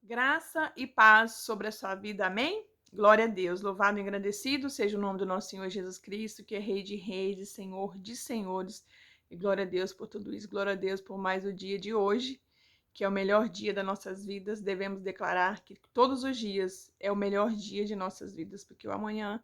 Graça e paz sobre a sua vida, amém? Glória a Deus, louvado e engrandecido seja o nome do nosso Senhor Jesus Cristo, que é Rei de reis e Senhor de senhores. E glória a Deus por tudo isso, glória a Deus por mais o dia de hoje, que é o melhor dia das nossas vidas. Devemos declarar que todos os dias é o melhor dia de nossas vidas, porque o amanhã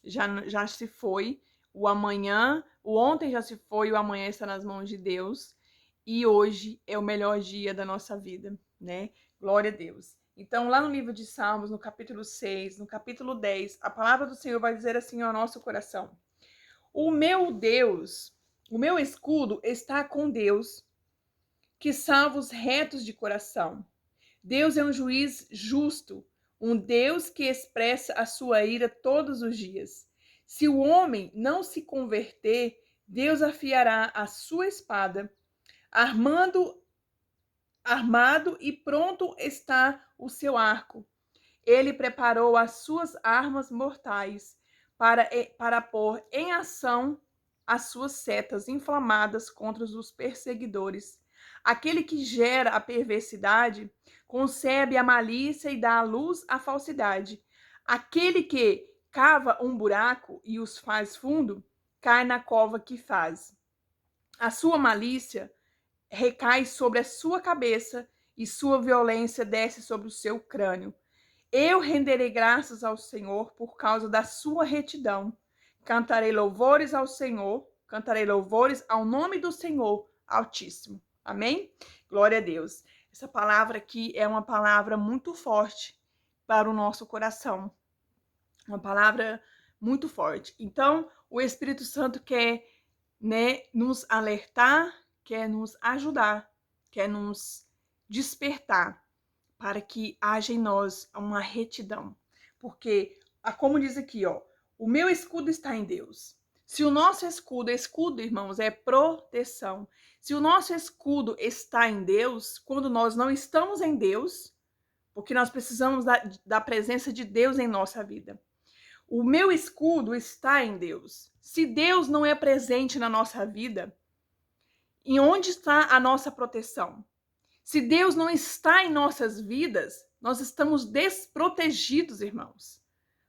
já se foi, o ontem já se foi, o amanhã está nas mãos de Deus, e hoje é o melhor dia da nossa vida, né? Glória a Deus. Então, lá no livro de Salmos, no capítulo 6, no capítulo 10, a palavra do Senhor vai dizer assim ao nosso coração: O meu Deus, o meu escudo está com Deus, que salva os retos de coração. Deus é um juiz justo, um Deus que expressa a sua ira todos os dias. Se o homem não se converter, Deus afiará a sua espada, armado e pronto está o seu arco. Ele preparou as suas armas mortais para pôr em ação as suas setas inflamadas contra os perseguidores. Aquele que gera a perversidade concebe a malícia e dá à luz a falsidade. Aquele que cava um buraco e os faz fundo, cai na cova que faz. A sua malícia recai sobre a sua cabeça e sua violência desce sobre o seu crânio. Eu renderei graças ao Senhor por causa da sua retidão. Cantarei louvores ao Senhor, cantarei louvores ao nome do Senhor Altíssimo. Amém? Glória a Deus. Essa palavra aqui é uma palavra muito forte para o nosso coração. Uma palavra muito forte. Então, o Espírito Santo quer, né, nos alertar, quer nos ajudar, quer nos despertar para que haja em nós uma retidão. Porque, como diz aqui, ó, o meu escudo está em Deus. Se o nosso escudo, irmãos, é proteção. Se o nosso escudo está em Deus, quando nós não estamos em Deus, porque nós precisamos da presença de Deus em nossa vida. O meu escudo está em Deus. Se Deus não é presente na nossa vida, em onde está a nossa proteção? Se Deus não está em nossas vidas, nós estamos desprotegidos, irmãos.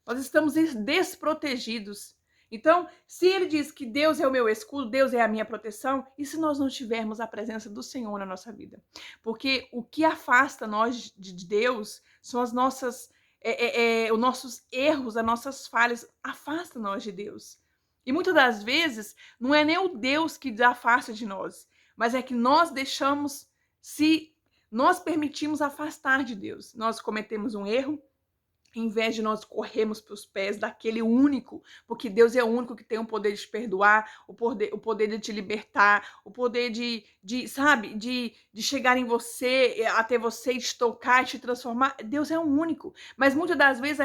Nós estamos desprotegidos. Então, se ele diz que Deus é o meu escudo, Deus é a minha proteção, e se nós não tivermos a presença do Senhor na nossa vida? Porque o que afasta nós de Deus são as nossas, os nossos erros, as nossas falhas, afasta nós de Deus. E muitas das vezes, não é nem o Deus que afasta de nós, mas é que nós deixamos, se nós permitimos afastar de Deus. Nós cometemos um erro, em vez de nós corrermos para os pés daquele único, porque Deus é o único que tem o poder de te perdoar, o poder de te libertar, o poder sabe, de chegar em você, até você, e te tocar, e te transformar. Deus é o único. Mas muitas das vezes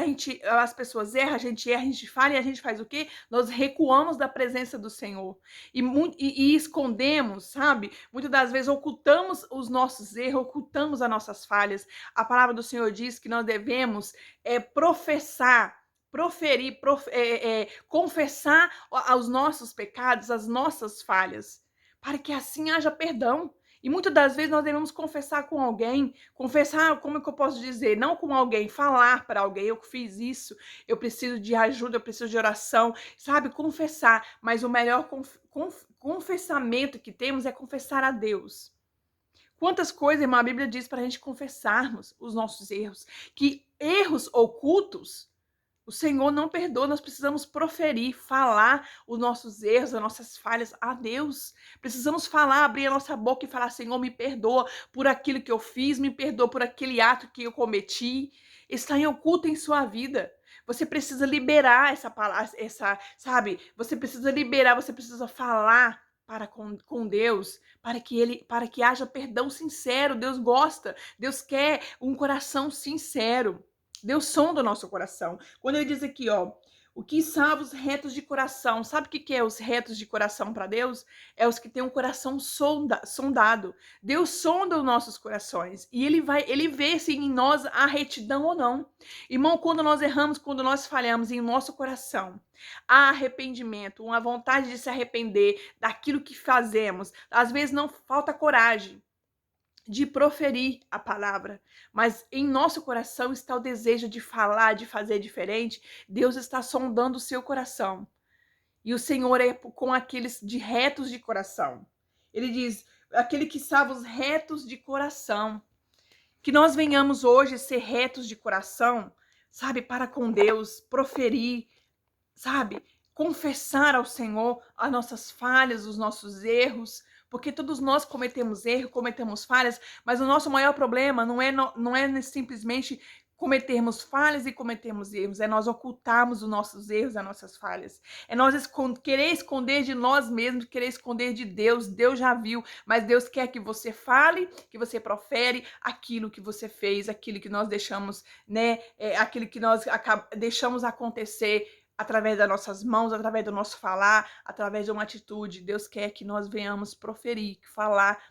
as pessoas erram, a gente falha, e a gente faz o quê? Nós recuamos da presença do Senhor. E escondemos, sabe? Muitas das vezes ocultamos os nossos erros, ocultamos as nossas falhas. A palavra do Senhor diz que nós devemos professar, confessar aos nossos pecados, as nossas falhas, para que assim haja perdão. E muitas das vezes nós devemos confessar com alguém, confessar, como é que eu posso dizer? Não com alguém, falar para alguém, eu fiz isso, eu preciso de ajuda, eu preciso de oração, sabe? Confessar, mas o melhor confessamento que temos é confessar a Deus. Quantas coisas, irmã, a Bíblia diz para a gente confessarmos os nossos erros, que erros ocultos o Senhor não perdoa, nós precisamos proferir, falar os nossos erros, as nossas falhas a Deus. Precisamos falar, abrir a nossa boca e falar: Senhor, me perdoa por aquilo que eu fiz, me perdoa por aquele ato que eu cometi. Está em oculto em sua vida. Você precisa liberar essa palavra, sabe? Você precisa liberar, você precisa falar com Deus, para que haja perdão sincero. Deus gosta, Deus quer um coração sincero. Deus sonda o nosso coração. Quando ele diz aqui, ó, o que salva os retos de coração. Sabe o que é os retos de coração para Deus? É os que têm um coração sondado. Deus sonda os nossos corações e ele vê se em nós há retidão ou não. Irmão, quando nós erramos, quando nós falhamos em nosso coração, há arrependimento, uma vontade de se arrepender daquilo que fazemos. Às vezes não falta coragem. de proferir a palavra, mas em nosso coração está o desejo de falar, de fazer diferente. Deus está sondando o seu coração. E o Senhor é com aqueles de retos de coração. Ele diz, aquele que salva os retos de coração. Que nós venhamos hoje ser retos de coração, sabe, para com Deus, proferir, sabe, confessar ao Senhor as nossas falhas, os nossos erros, porque todos nós cometemos erro, cometemos falhas, mas o nosso maior problema não é simplesmente cometermos falhas e cometermos erros, é nós ocultarmos os nossos erros, as nossas falhas. É nós querer esconder de nós mesmos, querer esconder de Deus. Deus já viu, mas Deus quer que você fale, que você profere aquilo que você fez, aquilo que nós deixamos, né? Aquilo que nós deixamos acontecer através das nossas mãos, através do nosso falar, através de uma atitude. Deus quer que nós venhamos proferir, falar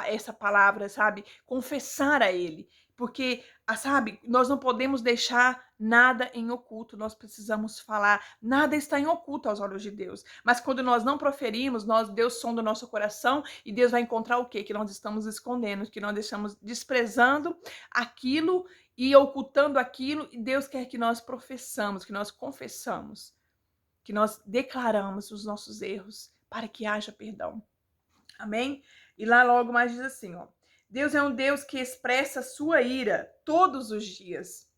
essa palavra, sabe? Confessar a Ele. Porque, sabe, nós não podemos deixar nada em oculto, nós precisamos falar. Nada está em oculto aos olhos de Deus. Mas quando nós não proferimos, Deus sonda o nosso coração e Deus vai encontrar o quê? Que nós estamos escondendo, que nós estamos desprezando aquilo e ocultando aquilo, e Deus quer que nós professamos, que nós confessamos, que nós declaramos os nossos erros para que haja perdão. Amém? E lá logo mais diz assim, ó: Deus é um Deus que expressa a sua ira todos os dias.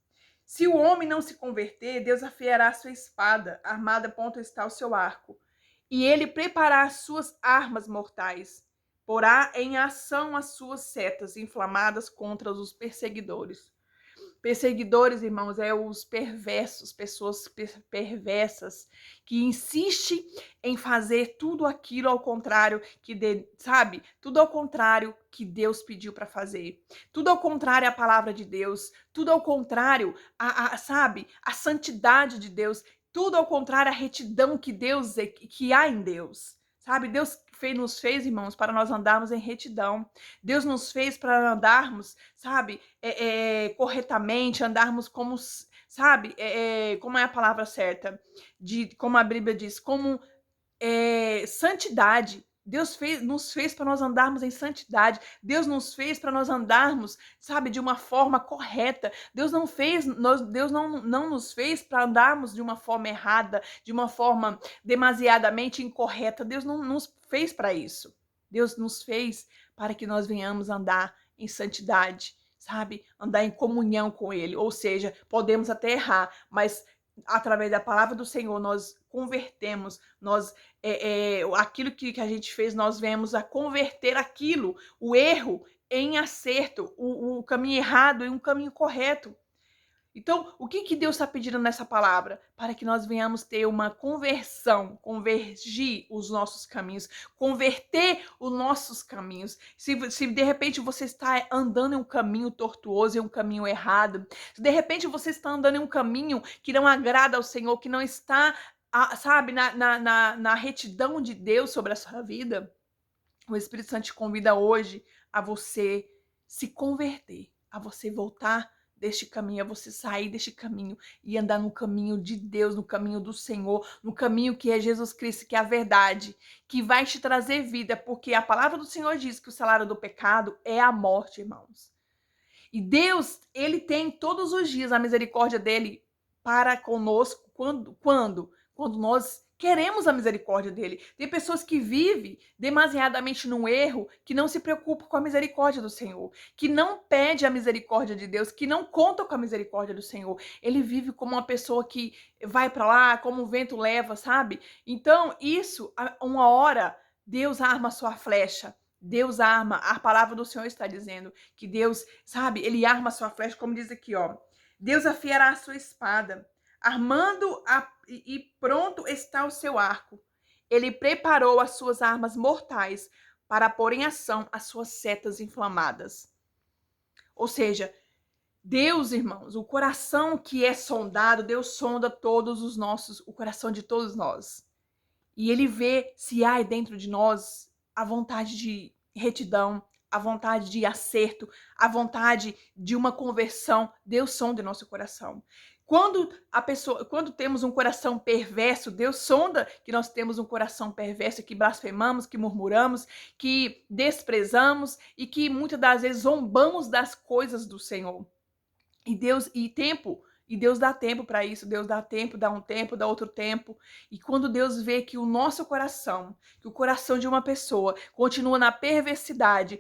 Se o homem não se converter, Deus afiará a sua espada, armada ponto está o seu arco, e ele preparará as suas armas mortais, porá em ação as suas setas inflamadas contra os perseguidores. Perseguidores, irmãos, é os perversos, pessoas perversas que insistem em fazer tudo aquilo ao contrário sabe? Tudo ao contrário que Deus pediu para fazer. Tudo ao contrário à palavra de Deus, tudo ao contrário sabe? A santidade de Deus, tudo ao contrário à retidão que há em Deus. Sabe, Deus nos fez, irmãos, para nós andarmos em retidão. Deus nos fez para andarmos, sabe, corretamente, andarmos como, sabe, como é a palavra certa? Como a Bíblia diz, como santidade. Deus nos fez para nós andarmos em santidade. Deus nos fez para nós andarmos, sabe, de uma forma correta. Deus não nos fez para andarmos de uma forma errada, de uma forma demasiadamente incorreta. Deus não nos fez para isso. Deus nos fez para que nós venhamos andar em santidade, sabe? Andar em comunhão com Ele. Ou seja, podemos até errar, mas através da palavra do Senhor nós convertemos, aquilo que a gente fez, nós vemos a converter aquilo, o erro em acerto, o caminho errado em um caminho correto. Então, o que Deus está pedindo nessa palavra? Para que nós venhamos ter uma conversão, convergir os nossos caminhos, converter os nossos caminhos. Se de repente você está andando em um caminho tortuoso, em um caminho errado, se de repente você está andando em um caminho que não agrada ao Senhor, que não está, sabe, na retidão de Deus sobre a sua vida, o Espírito Santo te convida hoje a você se converter, a você voltar deste caminho, a você sair deste caminho e andar no caminho de Deus, no caminho do Senhor, no caminho que é Jesus Cristo, que é a verdade, que vai te trazer vida, porque a palavra do Senhor diz que o salário do pecado é a morte, irmãos. E Deus, ele tem todos os dias a misericórdia dele para conosco, quando nós queremos a misericórdia dele. Tem pessoas que vivem demasiadamente no erro, que não se preocupam com a misericórdia do Senhor, que não pede a misericórdia de Deus, que não conta com a misericórdia do Senhor. Ele vive como uma pessoa que vai para lá, como o vento leva, sabe? Então, isso, uma hora, Deus arma a sua flecha. Deus arma, a palavra do Senhor está dizendo que Deus, sabe, ele arma a sua flecha, como diz aqui, ó. Deus afiará a sua espada, e pronto está o seu arco. Ele preparou as suas armas mortais para pôr em ação as suas setas inflamadas. Ou seja, Deus, irmãos, o coração que é sondado, Deus sonda o coração de todos nós. E ele vê se há dentro de nós a vontade de retidão, a vontade de acerto, a vontade de uma conversão. Deus sonda o nosso coração. Quando temos um coração perverso, Deus sonda que nós temos um coração perverso, que blasfemamos, que murmuramos, que desprezamos e que muitas das vezes zombamos das coisas do Senhor. E Deus dá tempo para isso. Deus dá tempo, dá um tempo, dá outro tempo. E quando Deus vê que o nosso coração, que o coração de uma pessoa continua na perversidade,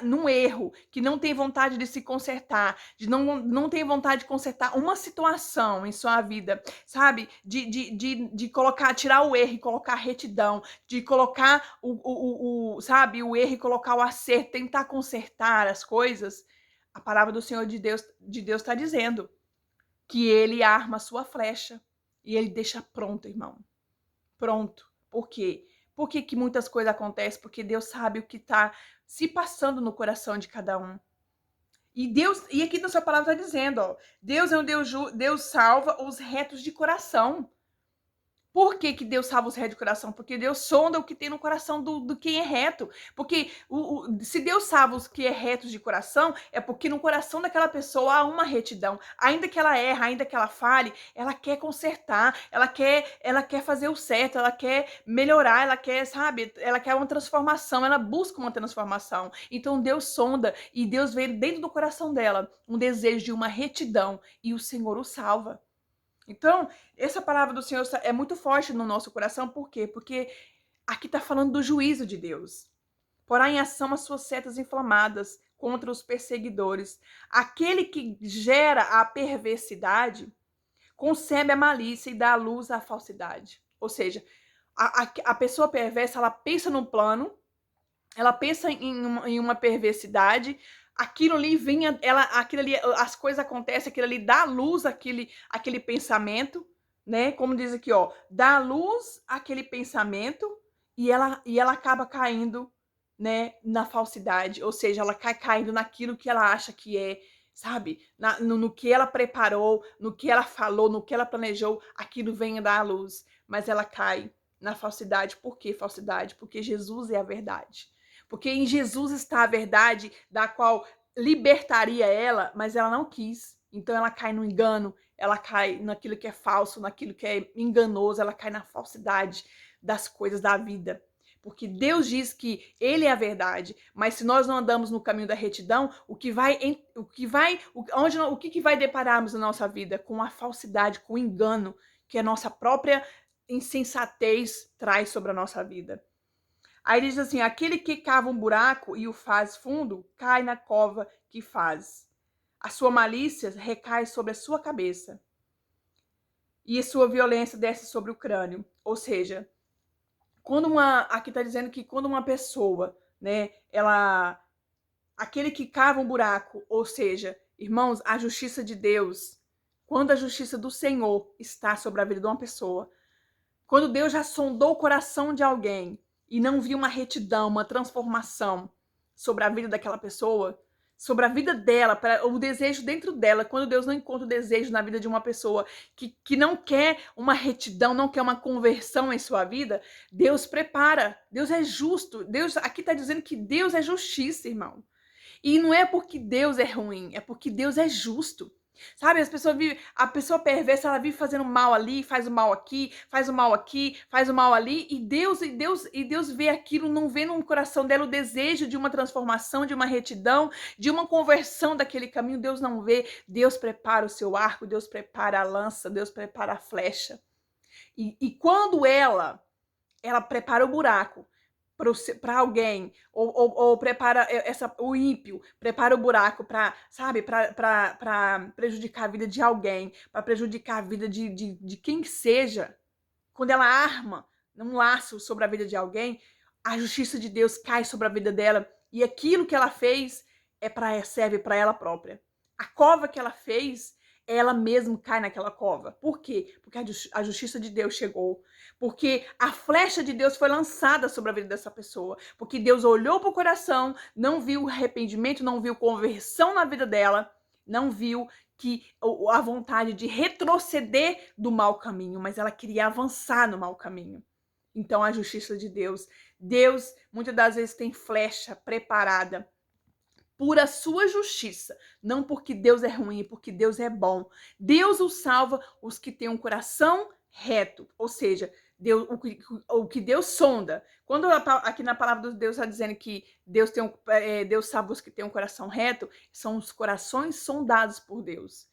num erro, que não tem vontade de se consertar, não tem vontade de consertar uma situação em sua vida, sabe? De colocar, tirar o erro e colocar a retidão, de colocar sabe, o erro e colocar o acerto, tentar consertar as coisas. A palavra do Senhor de Deus está dizendo que ele arma a sua flecha e ele deixa pronto, irmão. Pronto. Por quê? Por que muitas coisas acontecem? Porque Deus sabe o que está se passando no coração de cada um. E aqui na sua palavra está dizendo, ó, Deus é um Deus salva os retos de coração. Por que Deus salva os retos de coração? Porque Deus sonda o que tem no coração do quem é reto. Porque se Deus salva os que é retos de coração, é porque no coração daquela pessoa há uma retidão. Ainda que ela erre, ainda que ela fale, ela quer consertar, ela quer fazer o certo, ela quer melhorar, ela quer, sabe, ela quer uma transformação, ela busca uma transformação. Então Deus sonda e Deus vê dentro do coração dela um desejo de uma retidão e o Senhor o salva. Então, essa palavra do Senhor é muito forte no nosso coração, por quê? Porque aqui está falando do juízo de Deus. Porá em ação as suas setas inflamadas contra os perseguidores. Aquele que gera a perversidade concebe a malícia e dá à luz à falsidade. Ou seja, a pessoa perversa, ela pensa no plano, ela pensa em uma perversidade, aquilo ali aquilo ali, as coisas acontecem, aquilo ali dá luz àquele pensamento, né? Como diz aqui, ó, dá luz àquele pensamento e ela acaba caindo, né, na falsidade, ou seja, ela caindo naquilo que ela acha que é, sabe? No que ela preparou, no que ela falou, no que ela planejou, aquilo vem dar a luz, mas ela cai na falsidade. Por que falsidade? Porque Jesus é a verdade. Porque em Jesus está a verdade da qual libertaria ela, mas ela não quis. Então ela cai no engano, ela cai naquilo que é falso, naquilo que é enganoso, ela cai na falsidade das coisas da vida. Porque Deus diz que ele é a verdade, mas se nós não andamos no caminho da retidão, o que vai depararmos na nossa vida? Com a falsidade, com o engano que a nossa própria insensatez traz sobre a nossa vida. Aí diz assim: aquele que cava um buraco e o faz fundo, cai na cova que faz. A sua malícia recai sobre a sua cabeça. E a sua violência desce sobre o crânio. Ou seja, aqui está dizendo que quando uma pessoa, né, aquele que cava um buraco, ou seja, irmãos, a justiça de Deus, quando a justiça do Senhor está sobre a vida de uma pessoa, quando Deus já sondou o coração de alguém e não viu uma retidão, uma transformação sobre a vida daquela pessoa, sobre a vida dela, o desejo dentro dela, quando Deus não encontra o desejo na vida de uma pessoa que não quer uma retidão, não quer uma conversão em sua vida, Deus prepara. Deus é justo. Deus aqui está dizendo que Deus é justiça, irmão. E não é porque Deus é ruim, é porque Deus é justo. Sabe, a pessoa perversa, ela vive fazendo mal ali, faz o mal aqui, faz o mal aqui, faz o mal ali, e Deus vê aquilo, não vê no coração dela o desejo de uma transformação, de uma retidão, de uma conversão daquele caminho. Deus não vê. Deus prepara o seu arco, Deus prepara a lança, Deus prepara a flecha. E quando ela prepara o buraco para alguém, ou prepara o ímpio, prepara o buraco para, sabe, para prejudicar a vida de alguém, para prejudicar a vida de quem seja, quando ela arma um laço sobre a vida de alguém, a justiça de Deus cai sobre a vida dela, e aquilo que ela fez serve para ela própria. A cova que ela fez, ela mesma cai naquela cova. Por quê? Porque a justiça de Deus chegou. Porque a flecha de Deus foi lançada sobre a vida dessa pessoa. Porque Deus olhou para o coração, não viu arrependimento, não viu conversão na vida dela, não viu que a vontade de retroceder do mau caminho, mas ela queria avançar no mau caminho. Então a justiça de Deus muitas das vezes tem flecha preparada por a sua justiça, não porque Deus é ruim, porque Deus é bom. Deus os salva os que têm um coração reto, ou seja, Deus, o que Deus sonda. Quando aqui na palavra de Deus está dizendo que Deus salva os que têm um coração reto, são os corações sondados por Deus.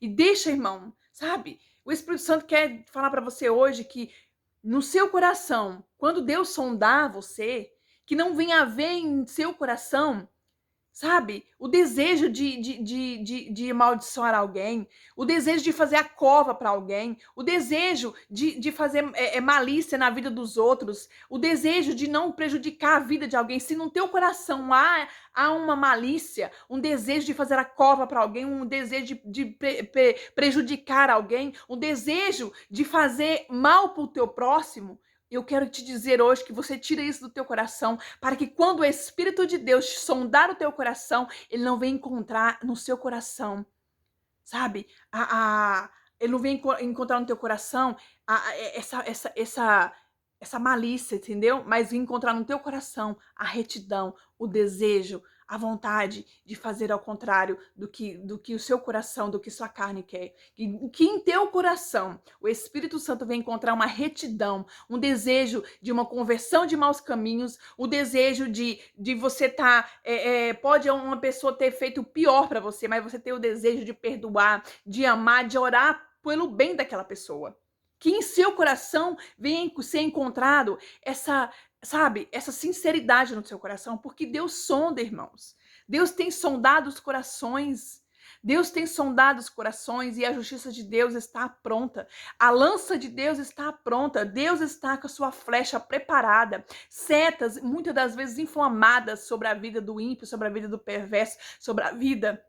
E deixa, irmão, sabe? O Espírito Santo quer falar para você hoje que no seu coração, quando Deus sondar você, que não venha haver em seu coração, sabe, o desejo de amaldiçoar alguém, o desejo de fazer a cova para alguém, o desejo de fazer malícia na vida dos outros, o desejo de não prejudicar a vida de alguém. Se no teu coração há uma malícia, um desejo de fazer a cova para alguém, um desejo de prejudicar alguém, um desejo de fazer mal para o teu próximo, eu quero te dizer hoje que você tira isso do teu coração, para que quando o Espírito de Deus sondar o teu coração, ele não venha encontrar no seu coração, sabe? Ele não vem encontrar no teu coração essa malícia, entendeu? Mas vem encontrar no teu coração a retidão, o desejo, a vontade de fazer ao contrário do que o seu coração, do que sua carne quer. Que em teu coração o Espírito Santo vem encontrar uma retidão, um desejo de uma conversão de maus caminhos, o desejo de você estar... pode uma pessoa ter feito o pior para você, mas você ter o desejo de perdoar, de amar, de orar pelo bem daquela pessoa. Que em seu coração venha ser encontrado essa sinceridade no seu coração, porque Deus sonda, irmãos. Deus tem sondado os corações. Deus tem sondado os corações e a justiça de Deus está pronta. A lança de Deus está pronta. Deus está com a sua flecha preparada. Setas, muitas das vezes inflamadas sobre a vida do ímpio, sobre a vida do perverso, sobre a vida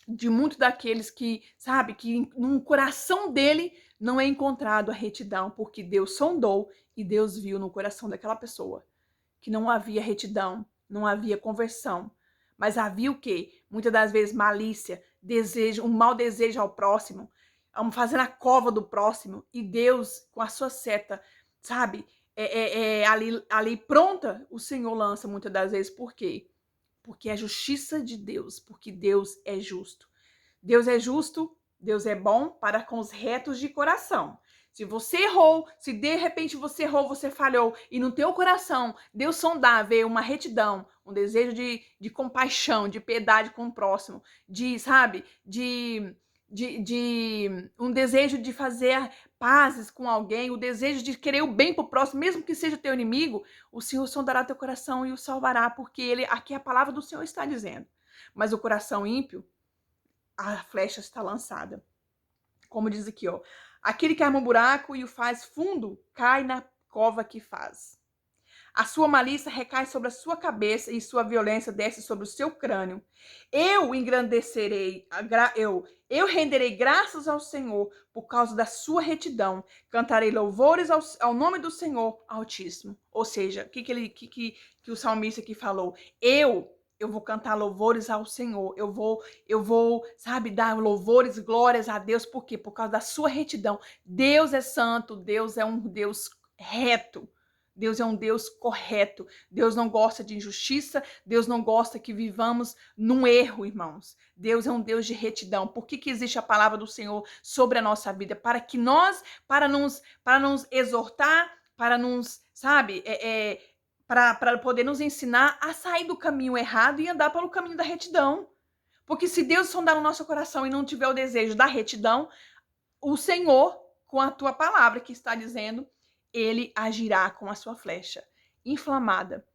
de muitos daqueles que, sabe, que no coração dele não é encontrado a retidão, porque Deus sondou e Deus viu no coração daquela pessoa que não havia retidão, não havia conversão, mas havia o quê? Muitas das vezes malícia, desejo, um mau desejo ao próximo, fazendo a cova do próximo, e Deus, com a sua seta, sabe, ali pronta, o Senhor lança muitas das vezes. Por quê? Porque é a justiça de Deus, porque Deus é justo. Deus é justo, Deus é bom para com os retos de coração. Se você errou, se de repente você errou, você falhou, e no teu coração Deus sondar, ver uma retidão, um desejo de compaixão, de piedade com o próximo, sabe, um desejo de fazer pazes com alguém, o desejo de querer o bem para o próximo, mesmo que seja teu inimigo, o Senhor sondará teu coração e o salvará, porque aqui a palavra do Senhor está dizendo. Mas o coração ímpio, a flecha está lançada. Como diz aqui, ó. Aquele que arma um buraco e o faz fundo, cai na cova que faz. A sua malícia recai sobre a sua cabeça e sua violência desce sobre o seu crânio. Eu engrandecerei, eu renderei graças ao Senhor por causa da sua retidão. Cantarei louvores ao nome do Senhor Altíssimo. Ou seja, o que o salmista aqui falou? Eu vou cantar louvores ao Senhor. Eu vou, sabe, dar louvores, glórias a Deus. Por quê? Por causa da sua retidão. Deus é santo, Deus é um Deus reto. Deus é um Deus correto. Deus não gosta de injustiça. Deus não gosta que vivamos num erro, irmãos. Deus é um Deus de retidão. Por que existe a palavra do Senhor sobre a nossa vida? Para que nós, para nos exortar, para nos, sabe, para poder nos ensinar a sair do caminho errado e andar pelo caminho da retidão. Porque se Deus sondar no nosso coração e não tiver o desejo da retidão, o Senhor, com a tua palavra que está dizendo, ele agirá com a sua flecha inflamada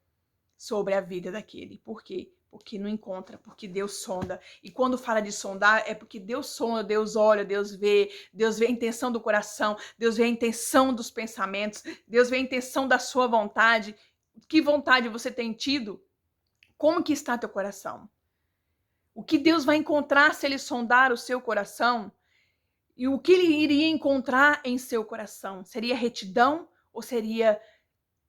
sobre a vida daquele. Por quê? Porque não encontra, porque Deus sonda. E quando fala de sondar, é porque Deus sonda, Deus olha, Deus vê a intenção do coração, Deus vê a intenção dos pensamentos, Deus vê a intenção da sua vontade. Que vontade você tem tido? Como que está teu coração? O que Deus vai encontrar se ele sondar o seu coração? E o que ele iria encontrar em seu coração? Seria retidão? Ou seria,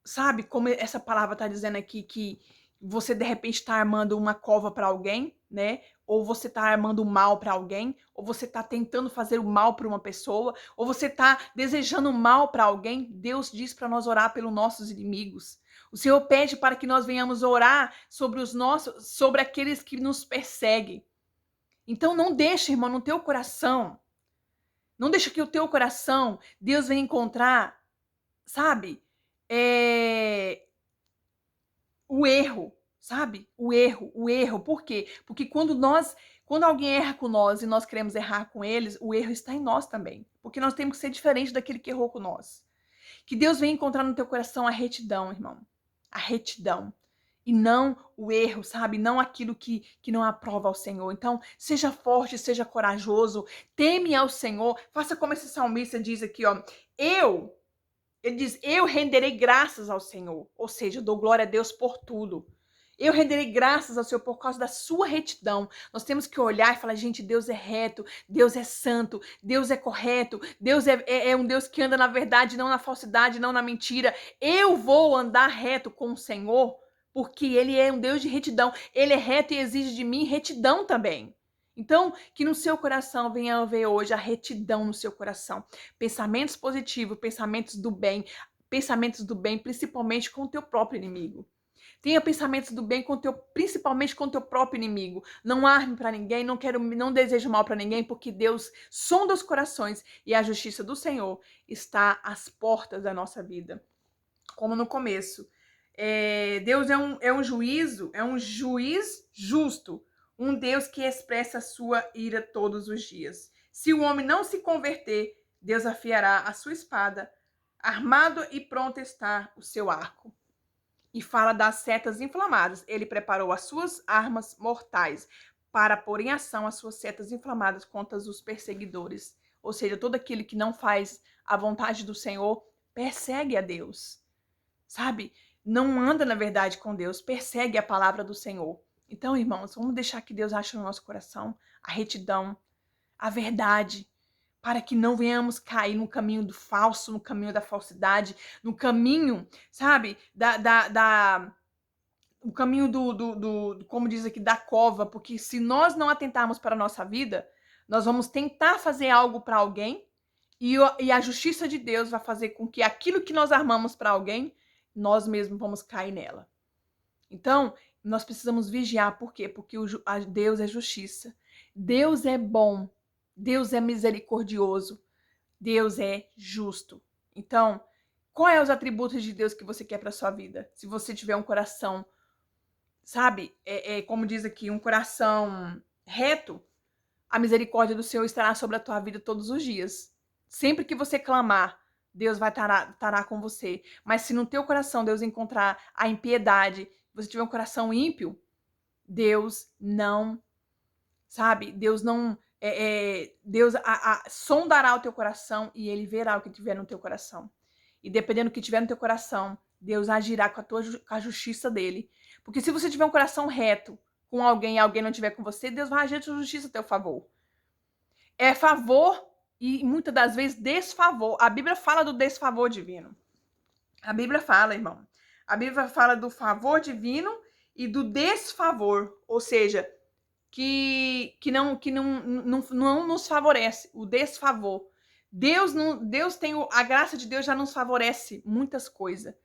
sabe, como essa palavra está dizendo aqui, que você de repente está armando uma cova para alguém, né? Ou você está armando mal para alguém, ou você está tentando fazer o mal para uma pessoa, ou você está desejando mal para alguém. Deus diz para nós orar pelos nossos inimigos. O Senhor pede para que nós venhamos orar sobre aqueles que nos perseguem. Então não deixa, irmão, no teu coração. Não deixa que o teu coração, Deus venha encontrar, sabe? O erro, sabe? O erro. Por quê? Porque quando alguém erra com nós e nós queremos errar com eles, o erro está em nós também. Porque nós temos que ser diferente daquele que errou com nós. Que Deus venha encontrar no teu coração a retidão, irmão. A retidão. E não o erro, sabe? Não aquilo que não aprova ao Senhor. Então, seja forte, seja corajoso, teme ao Senhor. Faça como esse salmista diz aqui, ó. Ele diz, eu renderei graças ao Senhor. Ou seja, dou glória a Deus por tudo. Eu renderei graças ao Senhor por causa da sua retidão. Nós temos que olhar e falar, gente, Deus é reto, Deus é santo, Deus é correto, Deus é um Deus que anda na verdade, não na falsidade, não na mentira. Eu vou andar reto com o Senhor, porque Ele é um Deus de retidão. Ele é reto e exige de mim retidão também. Então, que no seu coração venha haver hoje a retidão no seu coração. Pensamentos positivos, pensamentos do bem principalmente com o teu próprio inimigo. Tenha pensamentos do bem principalmente com o teu próprio inimigo. Não arme para ninguém, não desejo mal para ninguém, porque Deus sonda os corações e a justiça do Senhor está às portas da nossa vida. Como no começo. Deus é um juiz justo. Um Deus que expressa a sua ira todos os dias. Se o homem não se converter, Deus afiará a sua espada. Armado e pronto está o seu arco. E fala das setas inflamadas. Ele preparou as suas armas mortais para pôr em ação as suas setas inflamadas contra os perseguidores. Ou seja, todo aquele que não faz a vontade do Senhor persegue a Deus. Sabe? Não anda na verdade com Deus, persegue a palavra do Senhor. Então, irmãos, vamos deixar que Deus ache no nosso coração a retidão, a verdade, para que não venhamos cair no caminho do falso, no caminho da falsidade, no caminho, sabe, o caminho como diz aqui, da cova, porque se nós não atentarmos para a nossa vida, nós vamos tentar fazer algo para alguém e a justiça de Deus vai fazer com que aquilo que nós armamos para alguém, nós mesmos vamos cair nela. Então, nós precisamos vigiar. Por quê? Porque Deus é justiça. Deus é bom. Deus é misericordioso. Deus é justo. Então, quais são os atributos de Deus que você quer para sua vida? Se você tiver um coração, sabe, como diz aqui, um coração reto, a misericórdia do Senhor estará sobre a tua vida todos os dias. Sempre que você clamar, Deus vai estar com você. Mas se no teu coração Deus encontrar a impiedade, você tiver um coração ímpio, Deus não, sabe? Deus não, Deus sondará o teu coração e Ele verá o que tiver no teu coração. E dependendo do que tiver no teu coração, Deus agirá com a justiça dele. Porque se você tiver um coração reto com alguém e alguém não tiver com você, Deus vai agir com justiça a teu favor. É favor e muitas das vezes desfavor. A Bíblia fala do desfavor divino. A Bíblia fala, irmão. A Bíblia fala do favor divino e do desfavor, ou seja, que não nos favorece, o desfavor. Deus tem a graça de Deus já nos favorece muitas coisas,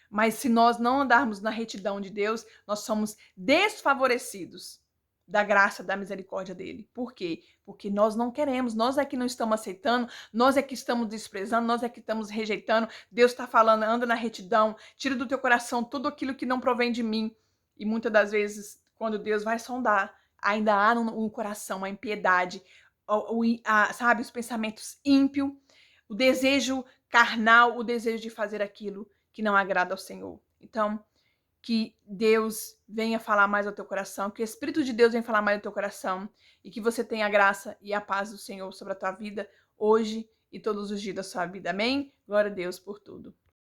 mas se nós não andarmos na retidão de Deus, nós somos desfavorecidos da graça, da misericórdia dele. Por quê? Porque nós não queremos, nós é que não estamos aceitando, nós é que estamos desprezando, nós é que estamos rejeitando. Deus está falando, anda na retidão, tira do teu coração tudo aquilo que não provém de mim. E muitas das vezes, quando Deus vai sondar, ainda há no coração a impiedade, sabe, os pensamentos ímpios, o desejo carnal, o desejo de fazer aquilo que não agrada ao Senhor. Então, que Deus venha falar mais ao teu coração, que o Espírito de Deus venha falar mais ao teu coração e que você tenha a graça e a paz do Senhor sobre a tua vida hoje e todos os dias da sua vida. Amém? Glória a Deus por tudo.